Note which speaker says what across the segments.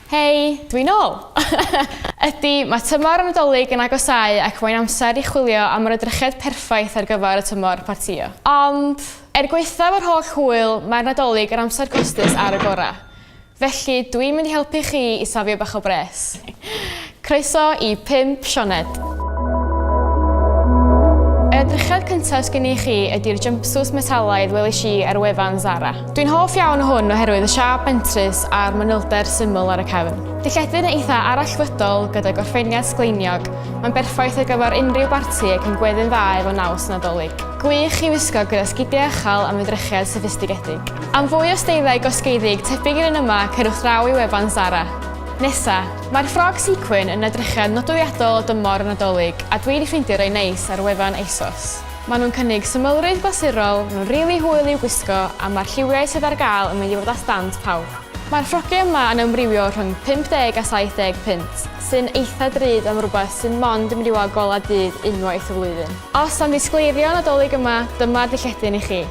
Speaker 1: Hei, dwi'n ôl! Ydy, mae tymor y Nadolig yn agosau ac mae'n amser i chwilio am yr edrychiad perffaith ar gyfer y tymor Partïon. Ond, gweithaf yr holl hwyl, mae'r Nadolig yn amser costus ar y gorau. Felly, dwi'n mynd i helpu chi i safio bach o bres. Croeso i 5 sioned. Y edrychiad cyntaf sgen I chi ydy'r jumpsuits metalaidd welis I ar wefan Zara. Dwi'n hoff iawn o hwn oherwydd y siâp mentris a'r manylder syml ar y cefn. Dillledyn yn eitha arallfydol gyda gorffeniad sgleiniog, mae'n berffaith ar gyfer unrhyw barti ac yn gweddi'n dda efo naws Nadolig. Gwych I wisgo gyda sgidiau uchel am edrychiad soffistigedig. Am fwy o steilau gosgeiddig tebyg i'r un yma, cerwch draw I wefan Zara. Nesa, mae'r ffrog sequin yn edrychiad nodweddiadol o dymor y Nadolig a dwi wedi ffeindio rei neis ar wefan ASOS. Maen nhw'n cynnig symlrwydd glasurol, maen nhw'n rili hwyl i'w gwisgo a mae'r lliwiau sydd ar gael yn mynd I fod â stand pawb. Mae'r ffrogiau yma yn ymrywio rhwng 50 a 70 punt, sy'n eitha drud am rhywbeth sy'n mond yn mynd I weld gola dydd unwaith y flwyddyn. Os am ddisgleirio Nadolig yma, dyma dillledyn I chi.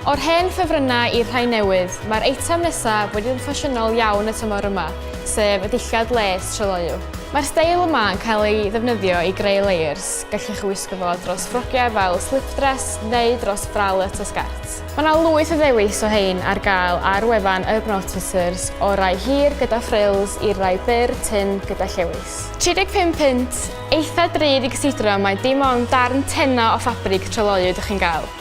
Speaker 1: O'r hen ffefrynnau i'r rhai newydd, mae'r eitem nesaf wedi yn ffasiynol iawn y tymor yma, sef y dillad les treloiw. Mae'r steil yma yn cael ei ddefnyddio I greu layers, gallwch chi wisgo fo dros ffrogiau fel slipdress neu dros braled a sgart. Mae yna lwyth o ddewis o hein ar gael ar wefan Urban Outfitters o rai hir gyda frills i'r rai byr tin gyda llewis. 35 punt, eitha drud I gysidro mae dim ond darn tenna o ffabrig treloiw ydych chi'n gael.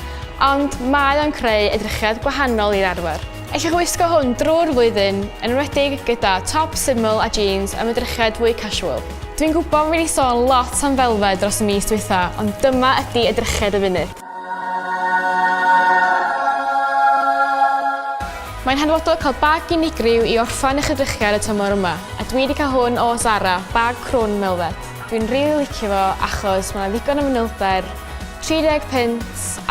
Speaker 1: Ond mae o'n creu edrychiad gwahanol i'r arfer. Ellwch chi wisgo hwn drwy'r flwyddyn, yn enwedig gyda top syml a jeans am edrychiad fwy casual. Dwi'n gwybod fi wedi sôn lot am felfed dros y mis dwytha, ond dyma ydy edrychiad y funud. Mae'n hanfodol cael bag unigryw I orffan eich edrychiad y tymor yma, a dwi wedi cael hwn o Zara, bag crwn melfed. Dwi'n rili licio fo achos mae yna ddigon o manylder, 30 punt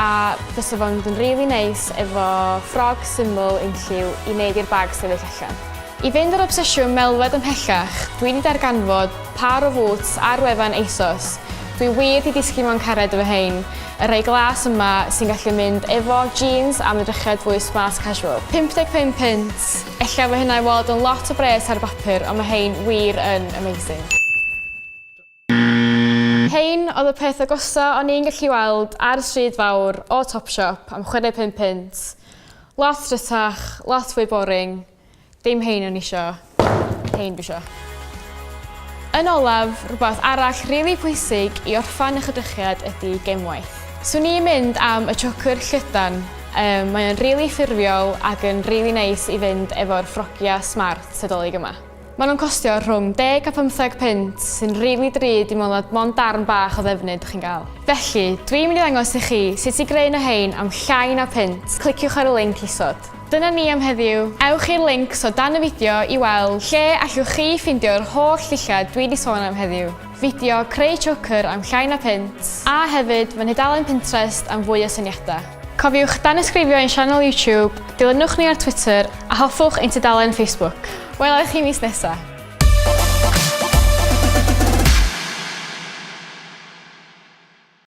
Speaker 1: a fysa fo'n rili neis efo ffrog syml unlliw I wneud i'r bag sefyll allan. I fynd ar obsesiwn melfed ymhellach, dwi wedi darganfod par o boots ar wefan ASOS. Dwi wir wedi disgyn mewn cared efo hein, y rei glas yma sy'n gallu mynd efo jeans am edrychiad fwy smart casual. 55 punt, ella fe hynna I weld yn lot o bres ar bapur, ond mae hein wir yn amazing. Hein oedd y peth agosa o'n i'n gallu weld ar y stryd fawr o Topshop am 65 punt. Lot drytach, lot fwy boring. Dim hein o'n isio, hein dwi isio. Yn olaf, rhywbeth arall rili pwysig I orffan eich edrychiad ydy gemwaith. Swn i'n mynd am y choker llydan. Mae'n rili ffurfiol ac yn rili neis I fynd efo'r ffrogia smart Nadolig yma. Maen nhw'n costio rhwng 10 a 15 punt sy'n rili drud I meddwl mond darn bach o ddefnydd chi'n gael. Felly, dwi'n mynd I ddangos I chi sut I greu nhw hein am llai na punt. Cliciwch ar y link isod. Dyna ni am heddiw. Ewch i'r links o dan y fideo I weld lle allwch chi ffeindio'r holl ddillad dwi wedi sôn am heddiw. Fideo creu choker am llai na punt a hefyd fy nhudalen Pinterest am fwy o syniadau. Cofiwch dan ysgrifio ein sianel YouTube, dilynwch ni ar Twitter a hoffwch ein tudalen Facebook. Welai chi mis nesa.